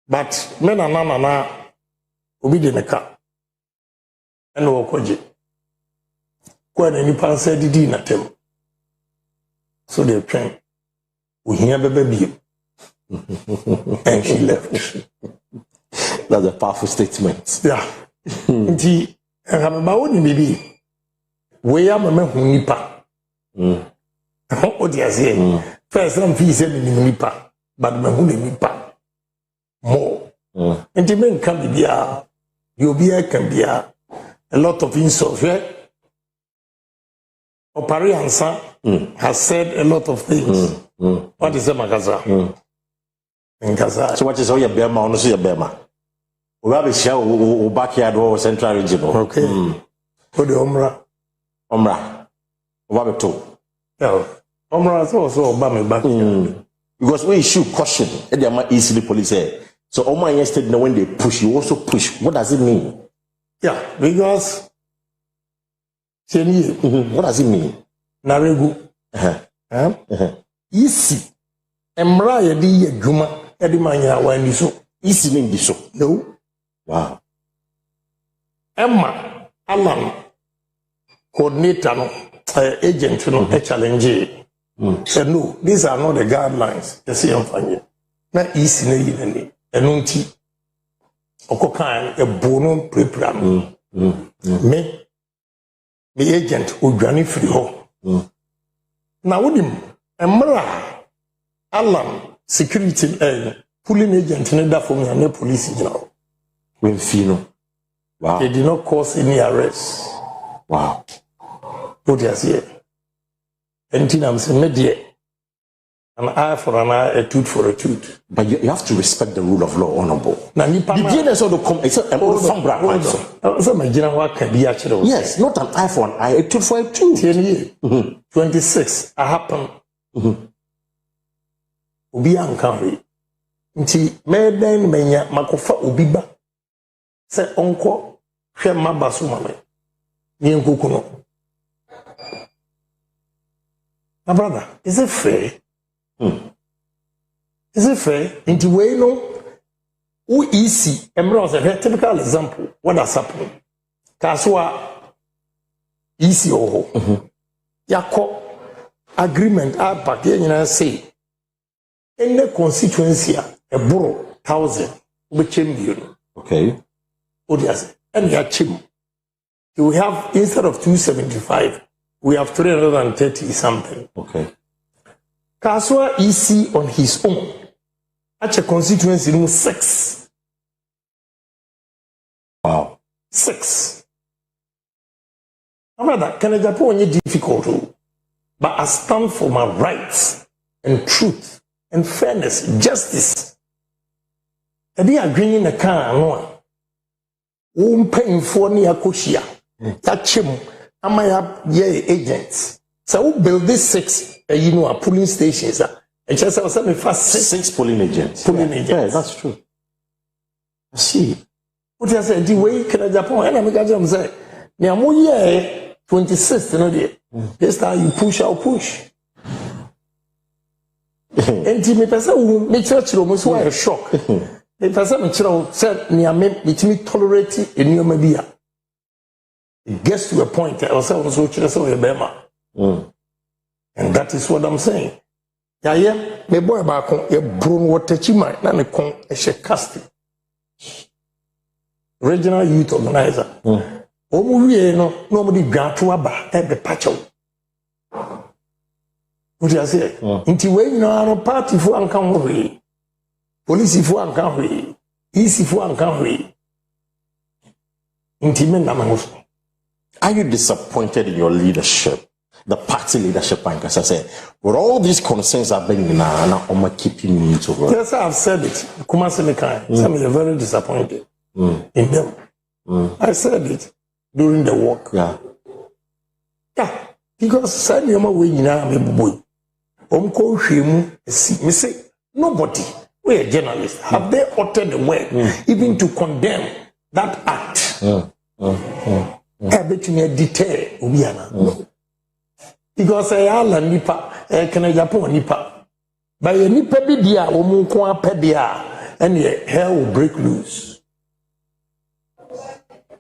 But men are nana obedient a car. And Okoji. Quite any pan said the dinner table. So they train. We hear the baby. And she left. That's a powerful statement. Yeah. And I'm about maybe. We are my nipa. What do you say? First, I'm feeling nipa, but my nipa more. And the men can be there. You'll be a can be a lot of insults, right? Opariansa has said a lot of things. What is the Magaza? So, what is all your Bema on your Bema? We have a show backyard or central regional. Okay. For the Omra. Omra, what to? Yeah, Omra is also Obama back. Because when you shoot caution, they are easily police. So Omar yesterday, when they push, you also push. What does it mean? Yeah, because what does it mean? Naregu. Easy. Emra yedi yeduma yedi manya wani so. Easy mean this so. No. Wow. Emma Alan. Coordinator, agent, a challenge. Said, no, these are not the guidelines. You see, I'm finding. Not easy, and unti. Okokan, a bono pre-program. Me, the agent who granny free ho. Now, with him, Emra, Alan, security, pulling agent, and that for me, and the police, you know. When Fino. Wow. They did not cause any arrest. Wow. What do you say? And I'm saying, An eye for an eye, a tooth for a tooth. But you have to respect the rule of law, honorable. Now, the DNA sort of come. It's yes, not an eye for an eye, a tooth for a tooth. 26. I happen. Ubi ankanri. Nti meden menya makofa obiba. Se onko hwe mabaso mame. Ni nkuku no. My brother, is it fair? Is it fair? Into way no, who easy? Embrace a typical example. What has happened? Kaswa easy oh. Yako agreement. I pack you say in the constituency a borough 1,000 which you. Okay. Odias and ya chim. You have instead of 275, we have 330 something. Okay. Kaswa EC on his own. At a constituency room 6. Wow. 6. Rather, can Agyapong be difficult? But I stand for my rights and truth and fairness, justice. And they are agreeing in a car no. Won't pay for near Koshia. That chim, am I up ye agents? So who build this 6? You know, polling stations. And just I said, first 6 polling agents. Polling agents. Yeah, that's true. I see. What I said, the way can Agyapong, and I'm going to say, Niamu ye 26th, you know, this time you push, I'll push. And me person, me church room, so I shock. The person said, Niame, me tolerate a new mebia. It gets to a point, I was also so a bema. And that is what I'm saying. Yeah, me boy back on a brown water chima, and a con a casti. Regional youth organizer. Nobody grant to aba at the patch. What do I say? Into way you know, party for uncountry, police for uncountry, easy for uncountry. Intimate. Are you disappointed in your leadership? The party leadership, and as I say, with all these concerns are being now, I'm keeping you to work. Yes, I've said it. Kumasinikai, some are very disappointed in them. I said it during the walk. Yeah. Yeah, because send your way now, me boy. Me say nobody. We are journalists. Have they uttered the word even to condemn that act? I bet you detail Ubiana. Because I all nipa can Agyapong nipa. By a nipa bidia omunkwa pedia and hell will break loose.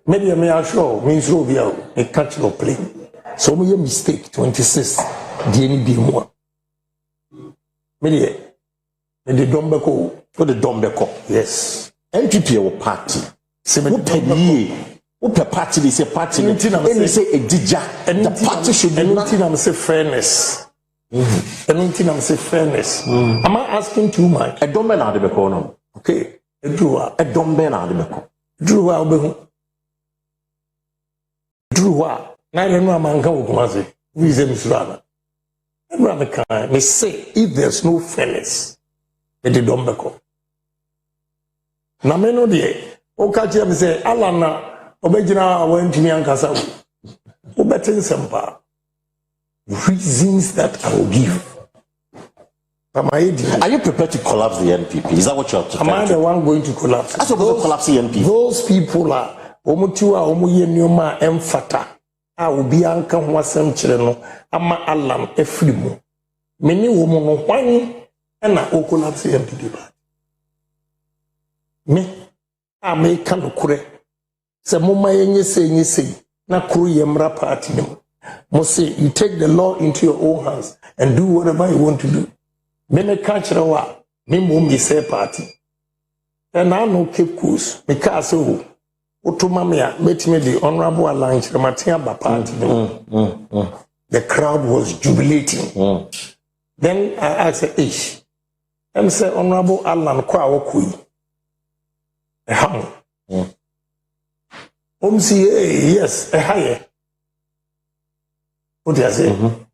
Maybe I may assure means Rovia a catch your plane. So me a mistake 26 DNA be more. Maybe the Dombeko or the Dombeko. Yes. NPP or party. Who party is a party, and they say a dija, and the party should be anything. I'm say fairness. Anything I'm say fairness. Am I asking too much? A dombe na de beko no. Okay. A drewa. A dombe na de beko. Drewa obehu. Drewa. Na ile no amanka wo kumase. We say Mr. Everyone can. They say if there's no fairness, it the dombeko. Na me no de. O ka che me say Alana. Obejina awentimi ankasa wo betin sempa reasons that I will give. Are you prepared to collapse the NPP? Is that what you're Am I the one going to collapse? I suppose to collapse the NPP. Those people are omutua omuye nyoma emfata a obi anka ho asem kire no ama alam efrimu meni wo mo no hwan na o collapse the NPP ba me a me kan okure. Se mama yenye say na kuru yemra party them. Must say you take the law into your own hands and do whatever you want to do. Me catch wa me mum me say party. And I no keep course because so otoma me a metime the honorable alliance rematia ba party them. The crowd was jubilating. Then I asked ish. Them say honorable Alan kwa wokui. Eham. Yes, a higher. What do you say?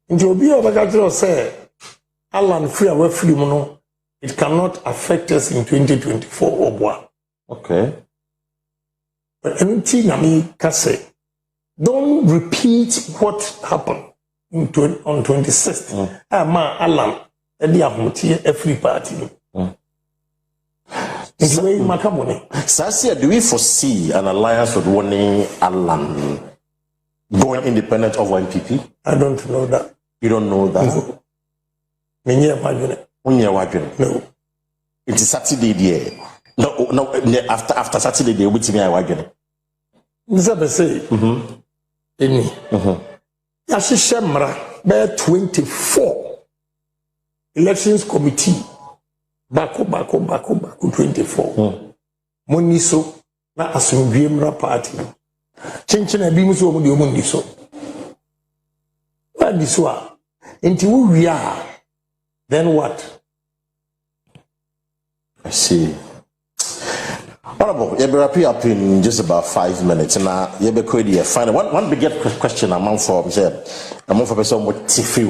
Into a bio bagajo say, Alan free away free mono, it cannot affect us in 2024 or what. Okay. But anything I mean can say, don't repeat what happened on 26th. Man, Alan, every party. Sasia, do we foresee an alliance with Wani Alan going independent of NPP? I don't know that. You don't know that? No. It is Saturday day. No, after Saturday day, which me I wagon. Nza say. Any. Yashishemra be 24 elections committee. Bako 24. Moniso na asumbiemra party. Chinchina bi muso omo de omo ndiso. What this one? Until we are, then what? I see. Honorable, you'll be wrapping up in just about 5 minutes. Now, you'll be quite here. Final one big question among for person what Tiffy.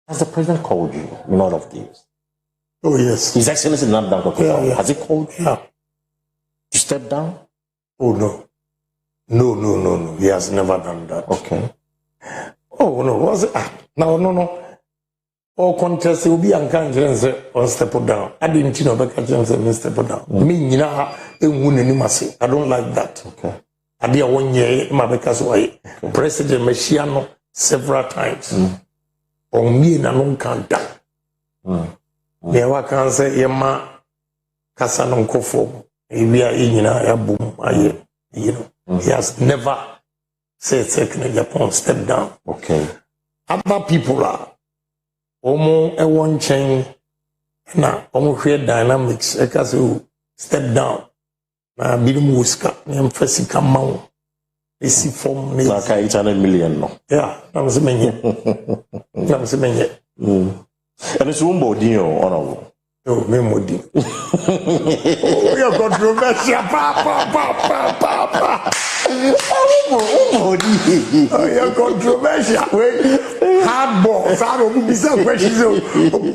Has the president called you in all of these? Oh yes. His Excellency not down. Yeah. Has he called you? Yeah. To step down? Oh no. No. He has never done that. Okay. Oh no, was it? No. All contest will be unconscious or step down. I didn't know back at step down. Me, you know, I don't like that. Okay. I did 1 year, my because why President Messiano several times. On me, and I don't count that. Never can say, Yama Casanon Kofo, we are in a boom. You know, he has never said second Agyapong step down. Okay. Other people are Omo a one chain na omo create dynamics because you step down. Na bilim wuska na mfesi kama esi form ne like 800 million no. Yeah, I'm saying. And it's Umbo honorable. Oh, me modi. Oh, you're controversial. Pa. Oh, you're controversial. Hard balls. I don't be some questions.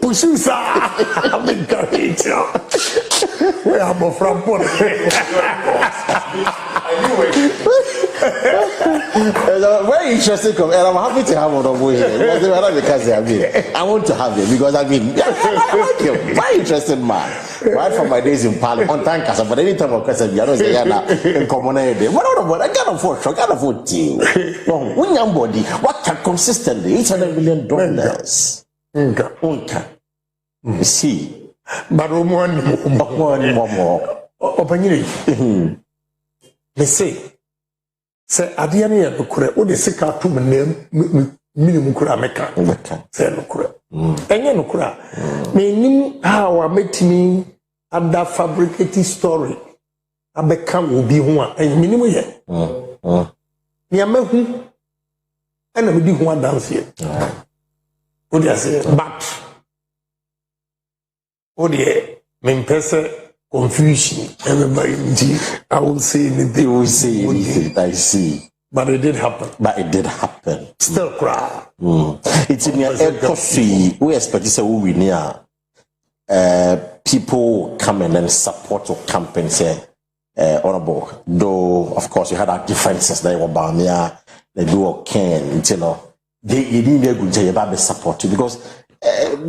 Push you, sir. I'm encouraged. I'm a from Very interesting comment, and I'm happy to have one over here. Because I want to have it because I like him. Very interesting man. Right from my days in Parliament, on time, but anytime I question, I don't say in common area. What I can't afford you. No, when young body, what can consistently $800 million? See, but one more. Opinion. They say Adiani ya nukure, ode sika tu mini mukura meka. Say nukure. Enye nukura. Meaning how I met me at that fabricated story. Abeka ubi huwa. Enye minimu ye. Ni amehu. Ena midi huwa dance ye. Ode ya say, but ode mimpese confusion. Everybody, I won't say anything. They will say anything. I see. But it did happen. Still cry. It's in your coffee. We expect to say we near people come in and support your campaign. Say, honorable. Though, of course, you had our differences. They were Bawumia. They do okay. You know, they didn't get good support you because.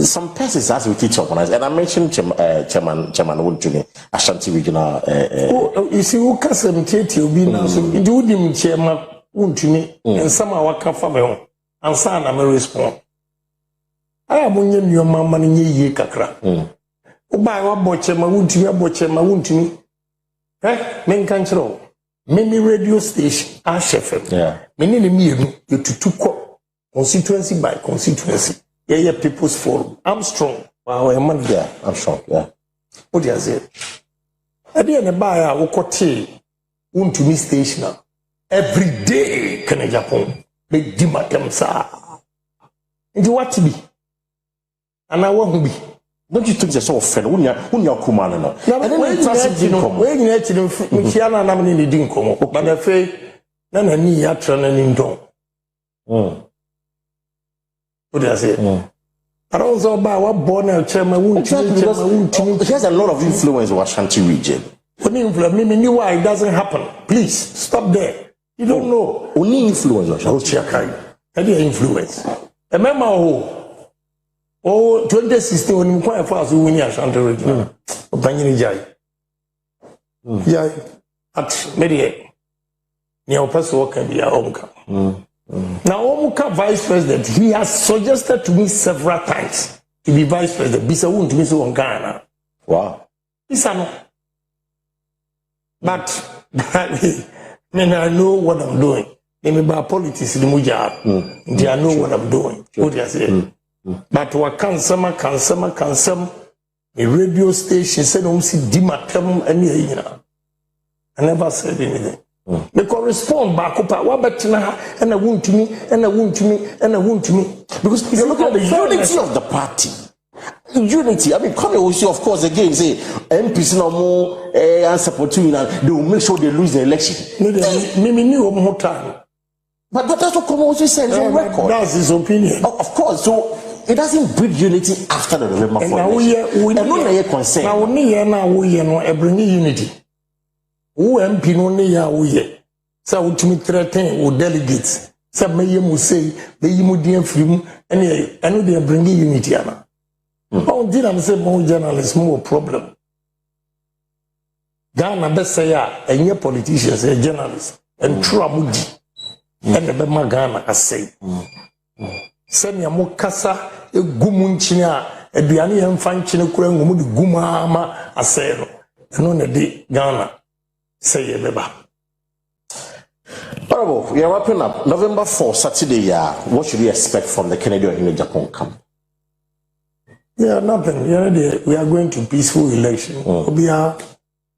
Some persons as we teach organize, and I mentioned Chairman Woodjuni, Ashanti Regional. You see, who can say you'll be now? So, do him Chairman Woodjuni, and some of our family, and son, I'm a response. I am on your mamma in ye kakra. By what butcher my Woodjuni, eh? Men control. Many radio station, our chef. Yeah. Many me, you to constituency by constituency. Yeah, People's Forum. I'm strong. Wow, I'm strong. Yeah. What do you say? I didn't buy a wokote to me station every day. Can Agyapong make dimatem sa? And you want to be? And I won't be. Don't you think you're so offended? When you're Kumano, no. When you actually Michiana Namini didn't come, but I say, none of me are turning in. What do I say? But also by what born a chairman he has a lot of influence in Ashanti region. Me knew why it doesn't happen. Please stop there. You don't know. Only influence Ashanti. Any influence. Remember 2016 when quite fast we win Ashanti region. Opinion Jai. Jai at Media. Near person can be a Omka. Now Omka vice president, he has suggested to me several times to be vice president. Bisa won't miss on Ghana. Wow. Bisa no. But I mean, I know what I'm doing. They may be politics in the job. They know what I'm doing. What do you say? But what can some a radio station said, see Dimatem and I never said anything. They correspond back up. What about now? And I won't to me, and I won't to me, and I won't to me. Because if you look at the unity of the party, unity, I mean, come also, of course, again, say, MPs no more answer for two, they will make sure they lose the election. Maybe new more time. But that's what Komo also said on record. That's his opinion. Of course, so it doesn't breed unity after the November 4th. Now we are concerned. Now we are bringing unity. Who MP no near we so to threaten or delegates. Some may you say, the Imudian film, and they are bringing unity. How did I say more journalists more problem? Ghana best say, and your politicians, a journalist, and Tramudi, and the Bema Ghana, I say. Send your Mokasa, a Gumunchina, a Biani and Fanchina Kuran, Gumama, I say, and on a day, Ghana. Say ye beba. Honorable, we are wrapping up. November 4th, Saturday, what should we expect from the Canadian in the Agyapong camp? Yeah, nothing. We are going to peaceful election. We are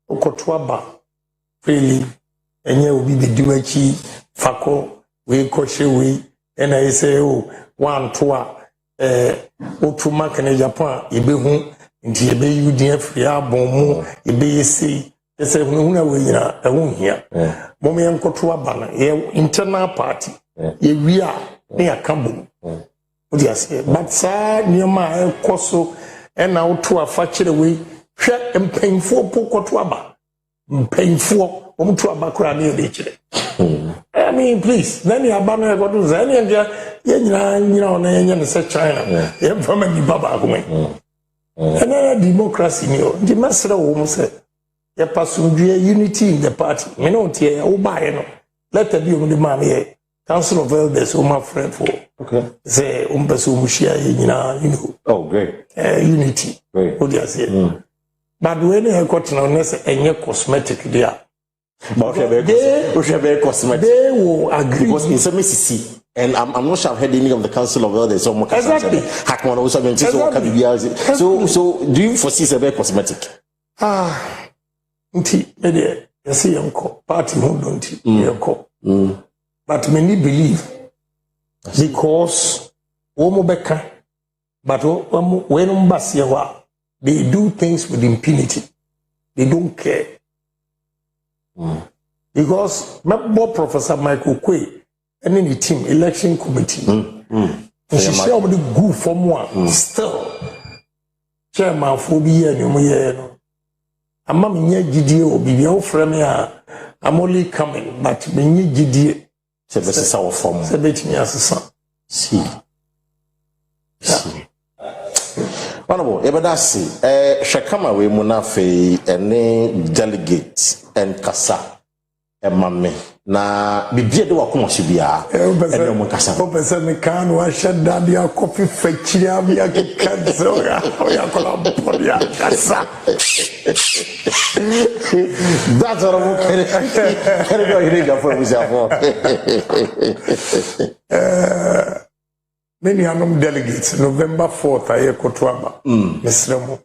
Okotwaba, freely, and you will be the Dumachi, Fako, we Koshe, we, and I say, oh, 1, 2, Otuma Canadian, Ibehu, into Ibe UDF, Yabomu, Ibe C. They say, "Una we na ehun here. Momi enkoto abana. Ye internal party. Ye we are near Kambu. What do you say? But sir, niema ekoso ena oto afachire we hwe mpemfo pokoto aba. Mpemfo omto aba kura na ye chire. I mean, please. Then you abana go to Zani and ye nyina ona ye ne say China. Ye from me baba agome. And democracy ni o. Di masra wo say a unity in the party. Me no tie o buy no. Let there be on the man here. Council of Elders, my friend for. Okay. Say person mushia you know. Oh, great. Unity. Great. What do you say? But when you got no any cosmetic there. But they cosmetic. They will agree. Because in some Mississippi, and I'm not sure I've heard any of the Council of Elders. Exactly. Hackman also so do you foresee a very cosmetic? Nti ede yesi yanko party who don't yanko but many believe because omo beka but when umbasiwa they do things with impunity. They don't care because more Professor Michael Kwe and the team election committee she share the good from one still chairman for be here I'm not GDA or BBO frame. I'm only coming, but me GDA. So this is our form. So bet me as a son. See. Honorable, Ebadasi, Shakama we munafe ene delegate and kasa mame na bibie de wakoma shibia ene mo kasa. O pese me kan wa shada dia coffee fetchia bia ke kanzo ya kola podia kasa. That's what I'm many anum delegates, November 4th, I Kotwaba, Mr.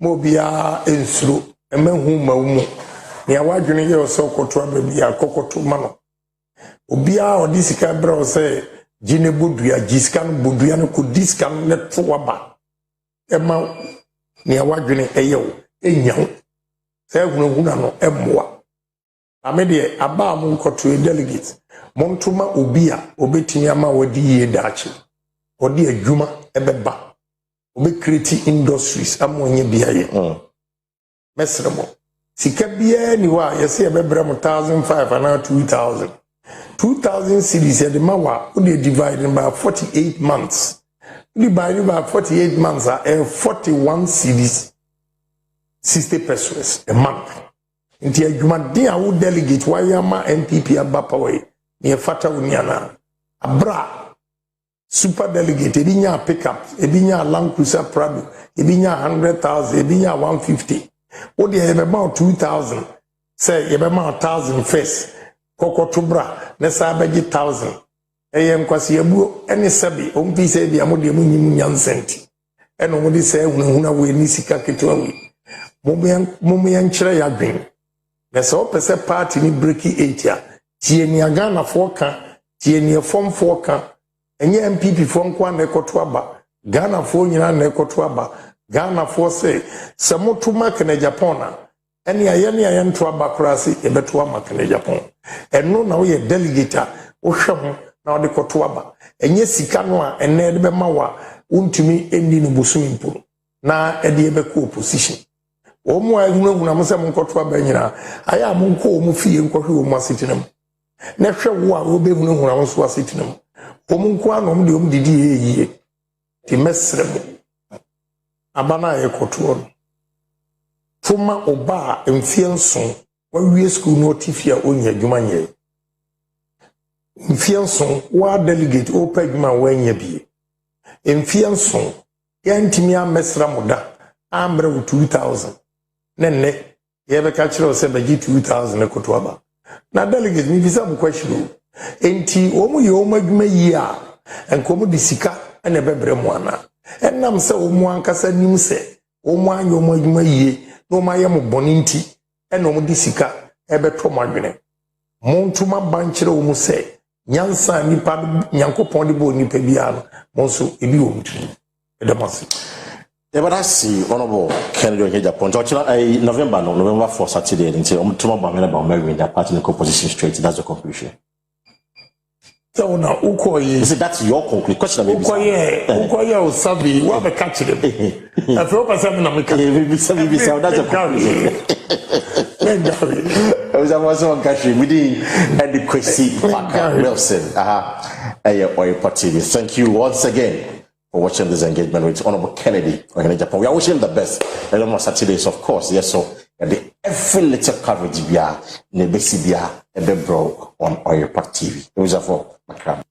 Mobia Insru, and Menhuma, near Wagner, you so Kotwaba, be a cocotu mano. Ubia or this cabra say, Gine Budria, Giscan, Budriano could discount net for Waba. Emma near Wagner, Ayo, Enyao. Say, no, Emwa. Amede aba mu nkoto delegate montuma obia obetimi ama wodi ye dachi odi adwuma ebeba obe create industries amonye biaye mesremo sika bia ni wa yesi ebebrem 1500 and 2000 cities and the mawa we divide by 48 months. Divided by 48 months are 41 cities 60 pesos a month. Inti adwumade a wo delegate why ama MPP abapaway ne fata uniana abra super delegate ebinya pickup ebinya Land Cruiser Prado ebinya 100,000 ebinya 150 what dey about 2,000 say you about 1,000 first kokotubra na sa beji 1,000 eyem kwasi ebu ene sabi ompi say bia mo de munyim nyansenti eno mo de say hunahuna we ni sika ketwa we mo yan kire ya dwen na so pese party ni breaki 8 ya tie ni agana foka tie ni form foka enye MPP form kwa na ekoto aba Ghana fo nyina na ekoto aba Ghana fo say samotu mak na Agyapong na ene aye nto aba krasi ebeto mak na Agyapong eno na wo ye delegate wo hwe ho na ode koto aba enye sika no a ene de be mawa untumi endi no bosumi mpo na ede ebe ko opposition omo ahunahuna mo se mo koto aba nyina aya mo nko omo fie nkohwe omo asitinam na hwe wo a obehunahuna mo so asitinam omo nko anom de omo didi eyiye ti mesrem abana ye koto no fuma oba emfienso wa wie school no tifia onya adwuma nye emfienso wa delegate opa adwuma wa nya bi emfienso yantimi amesra moda ambre 2000 nenne yebe ka kire se bagi 2000 koto aba na delegate mi visa mu question enti omu ye omu adwuma yi a enkomu disika ene bebre mu ana enam se omu ankasa nim se omu anyo omu adwuma yi no ma ye mo boninti ene omu disika ebe to madwene montuma bankire omu se nyansa nipa nyankopon de bo nipa bia no monso ebi omu tu edamasi. Yeah, but I see Honorable Kennedy Agyapong. November 4 Saturday, and tomorrow about marrying that party in the composition straight. That's the conclusion. So now, Ukoye. That's your conclusion. Question maybe. Ukoye or Sabi, what the catch them? I feel for something I'm maybe that's a conclusion. I was also catching with the adequacy. Wilson. Oil Party. Thank you once again for watching this engagement with Honorable Kennedy Agyapong. We are wishing the best. And on Saturdays, of course, yes, so the every little coverage, Nebesi Bia, Ebebro on Oil Park TV. It was for Macram.